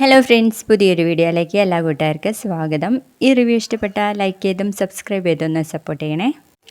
Hello friends, പുതിയൊരു വീഡിയോയിലേക്ക് എല്ലാ കൂട്ടുകാർക്കും സ്വാഗതം. ഈ റിവ്യൂ ഇഷ്ടപ്പെട്ടാൽ ലൈക്ക് ചെയ്തും സബ്സ്ക്രൈബ് ചെയ്തൊന്ന് സപ്പോർട്ട് ചെയ്യണേ.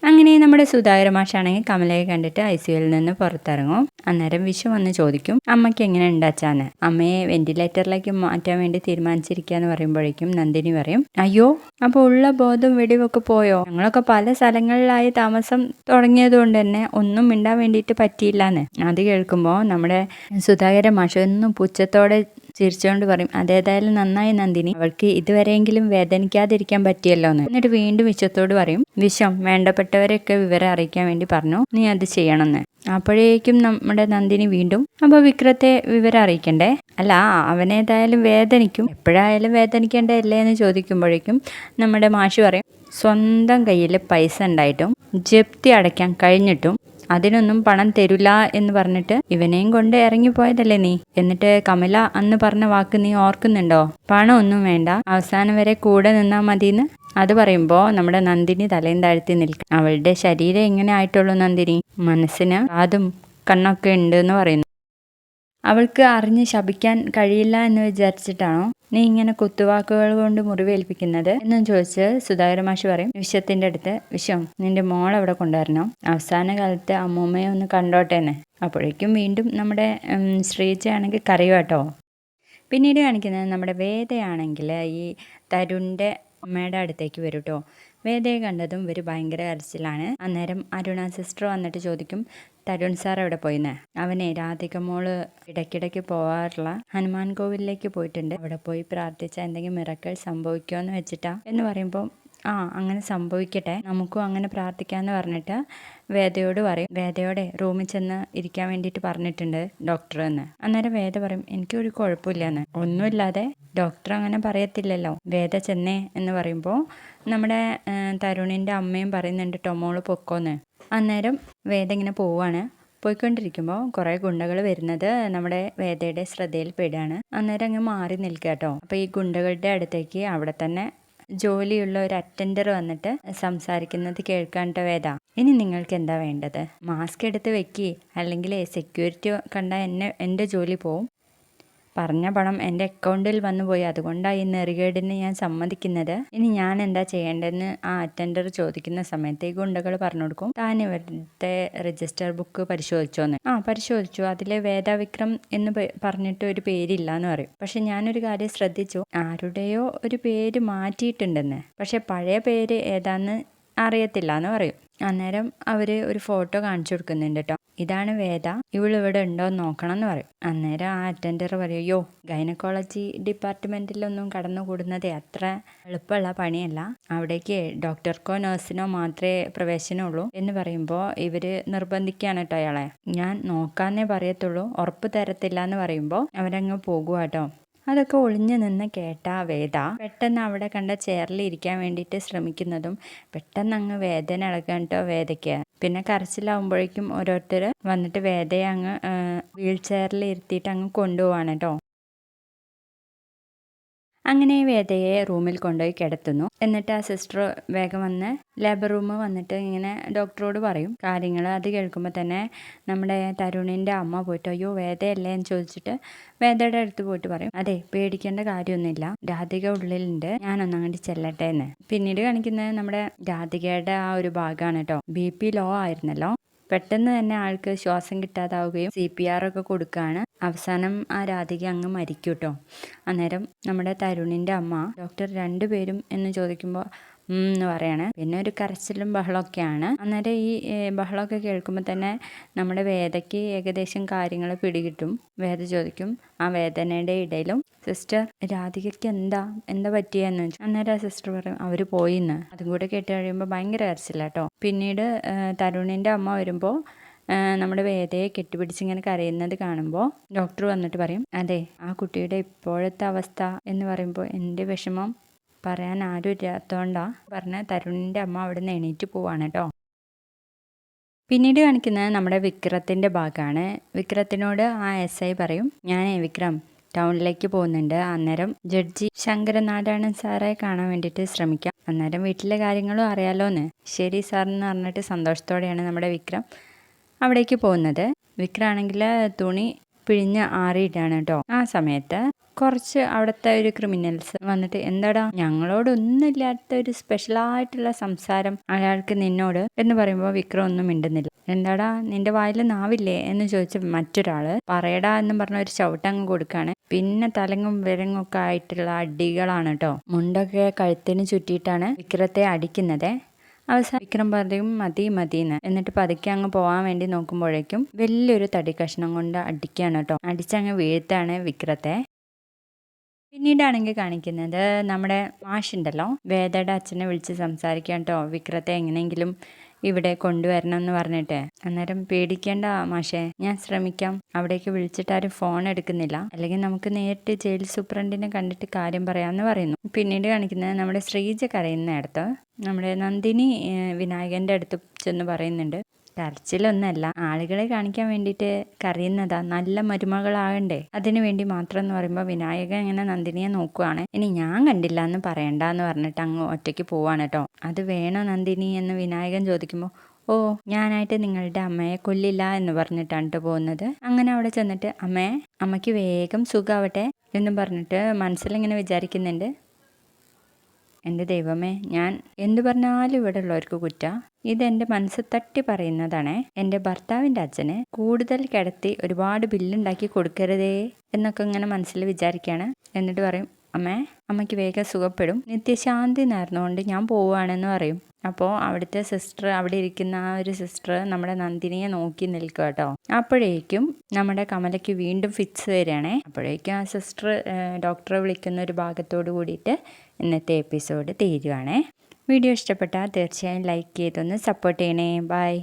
അങ്ങനെ നമ്മുടെ സുധാകര മാഷാണെങ്കിൽ കമലയെ കണ്ടിട്ട് ICUവിൽ നിന്ന് പുറത്തിറങ്ങും. അന്നേരം വിഷു വന്ന് ചോദിക്കും, അമ്മയ്ക്ക് എങ്ങനെ ഉണ്ടാച്ചാന്ന്. അമ്മയെ വെന്റിലേറ്ററിലേക്ക് മാറ്റാൻ വേണ്ടി തീരുമാനിച്ചിരിക്കുകയെന്ന് പറയുമ്പോഴേക്കും നന്ദിനി പറയും, അയ്യോ അപ്പോൾ ഉള്ള ബോധം വെടിവൊക്കെ പോയോ? ഞങ്ങളൊക്കെ പല സ്ഥലങ്ങളിലായി താമസം തുടങ്ങിയത് കൊണ്ട് തന്നെ ഒന്നും മിണ്ടാൻ വേണ്ടിയിട്ട് പറ്റിയില്ലാന്ന്. അത് കേൾക്കുമ്പോൾ നമ്മുടെ സുധാകര മാഷ് ഒന്നും പുച്ഛത്തോടെ ചിരിച്ചുകൊണ്ട് പറയും, അതേതായാലും നന്നായി നന്ദിനി, അവൾക്ക് ഇതുവരെയെങ്കിലും വേദനിക്കാതിരിക്കാൻ പറ്റിയല്ലോ എന്ന്. എന്നിട്ട് വീണ്ടും വിശ്വത്തോട് പറയും, വിശ്വം വേണ്ടപ്പെട്ടവരെയൊക്കെ വിവരം അറിയിക്കാൻ വേണ്ടി പറഞ്ഞു, നീ അത് ചെയ്യണമെന്ന്. അപ്പോഴേക്കും നമ്മുടെ നന്ദിനി വീണ്ടും, അപ്പോൾ വിക്രത്തെ വിവരം അറിയിക്കണ്ടേ? അല്ല, അവനേതായാലും വേദനിക്കും, എപ്പോഴായാലും വേദനിക്കേണ്ടതല്ലേ എന്ന് ചോദിക്കുമ്പോഴേക്കും നമ്മുടെ മാഷ് പറയും, സ്വന്തം കയ്യിൽ പൈസ ഉണ്ടായിട്ടും ജപ്തി അടയ്ക്കാൻ കഴിഞ്ഞിട്ടും അതിനൊന്നും പണം തരില്ല എന്ന് പറഞ്ഞിട്ട് ഇവനെയും കൊണ്ട് ഇറങ്ങിപ്പോയതല്ലേ നീ? എന്നിട്ട് കമല അന്ന് പറഞ്ഞ വാക്ക് നീ ഓർക്കുന്നുണ്ടോ? പണം ഒന്നും വേണ്ട, അവസാനം വരെ കൂടെ നിന്നാൽ മതിയെന്ന്. അത് പറയുമ്പോൾ നമ്മുടെ നന്ദിനി തലയും താഴ്ത്തി നിൽക്കും. അവളുടെ ശരീരം എങ്ങനെ ആയിട്ടുള്ളൂ നന്ദിനി, മനസ്സിന് കാതും കണ്ണൊക്കെ ഉണ്ട് എന്ന് പറയുന്നു. അവൾക്ക് അറിഞ്ഞ് ശപിക്കാൻ കഴിയില്ല എന്ന് വിചാരിച്ചിട്ടാണോ നീ ഇങ്ങനെ കുത്തുവാക്കുകൾ കൊണ്ട് മുറിവേൽപ്പിക്കുന്നത് എന്നും ചോദിച്ച് സുധാകര മാഷ് പറയും വിശ്വത്തിന്റെ അടുത്ത്, വിശ്വം നിന്റെ മോൾ അവിടെ കൊണ്ടുവരണം, അവസാന കാലത്ത് അമ്മൂമ്മയെ ഒന്ന് കണ്ടോട്ടേന്ന്. അപ്പോഴേക്കും വീണ്ടും നമ്മുടെ ശ്രീജയാണെങ്കിൽ കരയുവാട്ടോ. പിന്നീട് കാണിക്കുന്നത് നമ്മുടെ വേദയാണെങ്കിൽ ഈ തരുണിൻ്റെ അമ്മയുടെ അടുത്തേക്ക് വരും കേട്ടോ. വേദയെ കണ്ടതും ഇവർ ഭയങ്കര കരച്ചിലാണ്. അന്നേരം അരുണ സിസ്റ്റർ വന്നിട്ട് ചോദിക്കും, തരുൺ സാർ എവിടെ പോയിന്ന്. അവനെ രാധിക മോള് ഇടയ്ക്കിടയ്ക്ക് പോവാറുള്ള ഹനുമാൻ കോവിലിലേക്ക് പോയിട്ടുണ്ട്, അവിടെ പോയി പ്രാർത്ഥിച്ചാൽ എന്തെങ്കിലും മിറക്കൾ സംഭവിക്കുമോ എന്ന് വെച്ചിട്ടാ എന്ന് പറയുമ്പോൾ, അങ്ങനെ സംഭവിക്കട്ടെ, നമുക്കും അങ്ങനെ പ്രാർത്ഥിക്കാമെന്ന് പറഞ്ഞിട്ട് വേദയോട് പറയും, വേദയോടെ റൂമിൽ ചെന്ന് ഇരിക്കാൻ വേണ്ടിയിട്ട് പറഞ്ഞിട്ടുണ്ട് ഡോക്ടർ എന്ന്. അന്നേരം വേദ പറയും, എനിക്കൊരു കുഴപ്പമില്ലെന്ന്. ഒന്നുമില്ലാതെ ഡോക്ടർ അങ്ങനെ പറയത്തില്ലല്ലോ, വേദ ചെന്നേ എന്ന് പറയുമ്പോൾ നമ്മുടെ തരുണിൻ്റെ അമ്മയും പറയുന്നുണ്ട് ടൊമോള് പൊക്കോന്ന്. അന്നേരം വേദ ഇങ്ങനെ പോവാണ്. പോയിക്കൊണ്ടിരിക്കുമ്പോൾ കുറേ ഗുണ്ടകൾ വരുന്നത് നമ്മുടെ വേദയുടെ ശ്രദ്ധയിൽ പെടുകയാണ്. അന്നേരം അങ്ങ് മാറി നിൽക്കുക കേട്ടോ. അപ്പോൾ ഈ ഗുണ്ടകളുടെ അടുത്തേക്ക് അവിടെ തന്നെ ജോലിയുള്ള ഒരു അറ്റൻഡർ വന്നിട്ട് സംസാരിക്കുന്നത് കേൾക്കാണ്ട വേദ, ഇനി നിങ്ങൾക്ക് എന്താ വേണ്ടത്? മാസ്ക് എടുത്ത് വെക്കി, അല്ലെങ്കിൽ സെക്യൂരിറ്റി കണ്ടാൽ എൻ്റെ ജോലി പോവും. പറഞ്ഞ പണം എൻ്റെ അക്കൗണ്ടിൽ വന്നു പോയി, അതുകൊണ്ടാണ് ഈ നെറികേടിന് ഞാൻ സമ്മതിക്കുന്നത്. ഇനി ഞാൻ എന്താ ചെയ്യേണ്ടതെന്ന് ആ അറ്റൻഡർ ചോദിക്കുന്ന സമയത്ത് ഈ ഗുണ്ടകൾ പറഞ്ഞു കൊടുക്കും, താൻ ഇവിടുത്തെ രജിസ്റ്റർ ബുക്ക് പരിശോധിച്ചോന്ന്. പരിശോധിച്ചു, അതിലെ വേദവിക്രം എന്ന് പറഞ്ഞിട്ട് ഒരു പേരില്ല എന്ന് പറയും. പക്ഷെ ഞാനൊരു കാര്യം ശ്രദ്ധിച്ചു, ആരുടെയോ ഒരു പേര് മാറ്റിയിട്ടുണ്ടെന്ന്, പക്ഷെ പഴയ പേര് ഏതാന്ന് അറിയത്തില്ല എന്ന് പറയും. അന്നേരം അവര് ഒരു ഫോട്ടോ കാണിച്ചു കൊടുക്കുന്നുണ്ട് കേട്ടോ, ഇതാണ് വേദ, ഇവളിവിടെ ഉണ്ടോ എന്ന് നോക്കണം എന്ന് പറയും. അന്നേരം ആ അറ്റൻഡർ പറയും, അയ്യോ ഗൈനക്കോളജി ഡിപ്പാർട്ട്മെന്റിലൊന്നും കടന്നുകൂടുന്നതേ അത്ര എളുപ്പമുള്ള പണിയല്ല, അവിടേക്ക് ഡോക്ടർക്കോ നഴ്സിനോ മാത്രമേ പ്രവേശനമുള്ളൂ എന്ന് പറയുമ്പോൾ ഇവര് നിർബന്ധിക്കുകയാണ് കേട്ടോ അയാളെ. ഞാൻ നോക്കാന്നേ പറയത്തുള്ളൂ, ഉറപ്പ് തരത്തില്ല എന്ന് പറയുമ്പോൾ അവരങ്ങ് പോകുക കേട്ടോ. അതൊക്കെ ഒളിഞ്ഞു നിന്ന് കേട്ട വേദ പെട്ടെന്ന് അവിടെ കണ്ട ചെയറിൽ ഇരിക്കാൻ വേണ്ടിയിട്ട് ശ്രമിക്കുന്നതും പെട്ടെന്ന് അങ്ങ് വേദന ഇളകാൻ കേട്ടോ വേദയ്ക്ക്. പിന്നെ കരച്ചിലാവുമ്പോഴേക്കും ഓരോരുത്തർ വന്നിട്ട് വേദയെ അങ്ങ് വീൽ ചെയറിൽ ഇരുത്തിയിട്ട് അങ്ങ് കൊണ്ടുപോവാണ് കേട്ടോ. അങ്ങനെ വേദയെ റൂമിൽ കൊണ്ടുപോയി കിടത്തുന്നു. എന്നിട്ട് ആ സിസ്റ്റർ വേഗം വന്ന് ലേബർ റൂം വന്നിട്ട് ഇങ്ങനെ ഡോക്ടറോട് പറയും കാര്യങ്ങൾ. അത് കേൾക്കുമ്പോൾ തന്നെ നമ്മുടെ തരുണിൻ്റെ അമ്മ പോയിട്ട്, അയ്യോ വേദയല്ലേ എന്ന് ചോദിച്ചിട്ട് വേദയുടെ അടുത്ത് പോയിട്ട് പറയും, അതെ പേടിക്കേണ്ട കാര്യമൊന്നുമില്ല, രാധിക ഉള്ളിലുണ്ട്, ഞാനൊന്നങ്ങോട്ട് ചെല്ലട്ടെ എന്ന്. പിന്നീട് കാണിക്കുന്നത് നമ്മുടെ രാധികയുടെ ആ ഒരു ഭാഗമാണ് കേട്ടോ. BP ലോ ആയിരുന്നല്ലോ, പെട്ടെന്ന് തന്നെ ആൾക്ക് ശ്വാസം കിട്ടാതാവുകയും CPR ഒക്കെ കൊടുക്കുകയാണ്. അവസാനം ആ രാധിക അങ്ങ് മരിക്കും കേട്ടോ. അന്നേരം നമ്മുടെ തരുണിൻ്റെ അമ്മ ഡോക്ടർ രണ്ടുപേരും എന്ന് ചോദിക്കുമ്പോൾ എന്ന് പറയാണ്. പിന്നെ ഒരു കരച്ചിലും ബഹളമൊക്കെയാണ്. അന്നേരം ഈ ബഹളമൊക്കെ കേൾക്കുമ്പോൾ തന്നെ നമ്മുടെ വേദയ്ക്ക് ഏകദേശം കാര്യങ്ങൾ പിടികിട്ടും. വേദ ചോദിക്കും, ആ വേദനയുടെ ഇടയിലും, സിസ്റ്റർ രാധികയ്ക്ക് എന്താ പറ്റിയെന്ന് വെച്ചു. അന്നേരം ആ സിസ്റ്റർ പറയും, അവർ പോയിന്ന്. അതും കൂടെ കേട്ട് കഴിയുമ്പോൾ ഭയങ്കര കരച്ചില്ല കേട്ടോ. പിന്നീട് തരുണിൻ്റെ അമ്മ വരുമ്പോൾ നമ്മുടെ വേദയെ കെട്ടിപ്പിടിച്ചിങ്ങനെ കരയുന്നത് കാണുമ്പോൾ ഡോക്ടർ വന്നിട്ട് പറയും, അതെ ആ കുട്ടിയുടെ ഇപ്പോഴത്തെ അവസ്ഥ എന്ന് പറയുമ്പോൾ എൻ്റെ വിഷമം പറയാൻ ആരും ഇല്ലാത്തതുകൊണ്ടാ പറഞ്ഞ തരുണിൻ്റെ അമ്മ അവിടെ നിന്ന് എണീറ്റ് പോവാണ് കേട്ടോ. പിന്നീട് കാണിക്കുന്നത് നമ്മുടെ വിക്രത്തിൻ്റെ ഭാഗമാണ്. വിക്രത്തിനോട് ആ SI പറയും, ഞാനേ വിക്രം ടൗണിലേക്ക് പോകുന്നുണ്ട്, അന്നേരം ജഡ്ജി ശങ്കരനാരായണൻ സാറെ കാണാൻ വേണ്ടിയിട്ട് ശ്രമിക്കാം, അന്നേരം വീട്ടിലെ കാര്യങ്ങളും അറിയാലോന്ന്. ശരി സാർ എന്ന് പറഞ്ഞിട്ട് സന്തോഷത്തോടെയാണ് നമ്മുടെ വിക്രം അവിടേക്ക് പോകുന്നത്. വിക്രമാണെങ്കിൽ തുണി പിഴിഞ്ഞ് ആറിയിട്ടാണ് കേട്ടോ. ആ സമയത്ത് കുറച്ച് അവിടുത്തെ ഒരു ക്രിമിനൽസ് വന്നിട്ട് എന്താടാ ഞങ്ങളോടൊന്നുമില്ലാത്ത ഒരു സ്പെഷ്യലായിട്ടുള്ള സംസാരം അയാൾക്ക് നിന്നോട് എന്ന് പറയുമ്പോൾ വിക്രം ഒന്നും മിണ്ടുന്നില്ല. എന്താടാ നിന്റെ വായിൽ നാവില്ലേ എന്ന് ചോദിച്ച് മറ്റൊരാള് പറയടാ എന്ന് പറഞ്ഞ ഒരു ചവിട്ടങ്ങ് കൊടുക്കാണ്. പിന്നെ തലങ്ങും വിലങ്ങും ഒക്കെ ആയിട്ടുള്ള അടികളാണ് കേട്ടോ. മുണ്ടൊക്കെ കഴുത്തിന് ചുറ്റിയിട്ടാണ് വിക്രത്തെ അടിക്കുന്നത്. അവസാനം വിക്രം പറയും മതി മതിന്ന്. എന്നിട്ട് പതുക്കെ അങ്ങ് പോകാൻ വേണ്ടി നോക്കുമ്പോഴേക്കും വലിയൊരു തടി കഷ്ണം കൊണ്ട് അടിക്കുകയാണ് കേട്ടോ. അടിച്ചങ്ങ് വീഴ്ത്താണ് വിക്രത്തെ. പിന്നീടാണെങ്കിൽ കാണിക്കുന്നത് നമ്മുടെ മാഷുണ്ടല്ലോ, വേദയുടെ അച്ഛനെ വിളിച്ച് സംസാരിക്കാൻ കേട്ടോ, വിക്രത്തെ എങ്ങനെയെങ്കിലും ഇവിടെ കൊണ്ടുവരണം എന്ന് പറഞ്ഞിട്ട്. അന്നേരം പേടിക്കേണ്ട മാഷേ, ഞാൻ ശ്രമിക്കാം. അവിടേക്ക് വിളിച്ചിട്ട് ആരും ഫോൺ എടുക്കുന്നില്ല, അല്ലെങ്കിൽ നമുക്ക് നേരിട്ട് ജയിൽ സൂപ്രണ്ടിനെ കണ്ടിട്ട് കാര്യം പറയാമെന്ന് പറയുന്നു. പിന്നീട് കാണിക്കുന്നത് നമ്മുടെ ശ്രീജ കരയുന്നിടത്ത് നമ്മുടെ നന്ദിനി വിനായകന്റെ അടുത്ത് ചെന്ന് പറയുന്നുണ്ട്. കരച്ചിലൊന്നല്ല, ആളുകളെ കാണിക്കാൻ വേണ്ടിയിട്ട് കരയുന്നതാ, നല്ല മരുമകളാകണ്ടേ, അതിനു വേണ്ടി മാത്രം എന്ന് പറയുമ്പോൾ വിനായകൻ ഇങ്ങനെ നന്ദിനിയെ നോക്കുവാണ്. ഇനി ഞാൻ കണ്ടില്ല എന്ന് പറയണ്ട എന്ന് പറഞ്ഞിട്ട് അങ്ങ് ഒറ്റയ്ക്ക് പോവാണ് കേട്ടോ. അത് വേണോ നന്ദിനി എന്ന് വിനായകൻ ചോദിക്കുമ്പോൾ ഓ ഞാനായിട്ട് നിങ്ങളുടെ അമ്മയെ കൊല്ലില്ല എന്ന് പറഞ്ഞിട്ടാണ് പോകുന്നത്. അങ്ങനെ അവിടെ ചെന്നിട്ട് അമ്മയ്ക്ക് വേഗം സുഖാവട്ടെ എന്ന് പറഞ്ഞിട്ട് മനസ്സിലിങ്ങനെ വിചാരിക്കുന്നുണ്ട്, എൻ്റെ ദൈവമേ, ഞാൻ എന്തു പറഞ്ഞാലും ഇവിടെ ഉള്ളവർക്ക് കുറ്റ. ഇതെൻ്റെ മനസ്സ് തട്ടി പറയുന്നതാണേ. എൻ്റെ ഭർത്താവിൻ്റെ അച്ഛന് കൂടുതൽ കിടത്തി ഒരുപാട് ബില്ലുണ്ടാക്കി കൊടുക്കരുതേ എന്നൊക്കെ ഇങ്ങനെ മനസ്സിൽ വിചാരിക്കുകയാണ്. എന്നിട്ട് പറയും അമ്മയ്ക്ക് വേഗം സുഖപ്പെടും, നിത്യശാന്തി നേർന്നുകൊണ്ട് ഞാൻ പോവുകയാണെന്ന് പറയും. അപ്പോൾ അവിടുത്തെ സിസ്റ്റർ, അവിടെ ഇരിക്കുന്ന ആ ഒരു സിസ്റ്റർ നമ്മുടെ നന്ദിനിയെ നോക്കി നിൽക്കുക കേട്ടോ. അപ്പോഴേക്കും നമ്മുടെ കമലയ്ക്ക് വീണ്ടും ഫിറ്റ്സ് വരികയാണേ. അപ്പോഴേക്കും ആ സിസ്റ്റർ ഡോക്ടറെ വിളിക്കുന്ന ഒരു ഭാഗത്തോട് കൂടിയിട്ട് ഇന്നത്തെ എപ്പിസോഡ് തീരുവാണേ. വീഡിയോ ഇഷ്ടപ്പെട്ടാൽ തീർച്ചയായും ലൈക്ക് ചെയ്തൊന്ന് സപ്പോർട്ട് ചെയ്യണേ. ബൈ.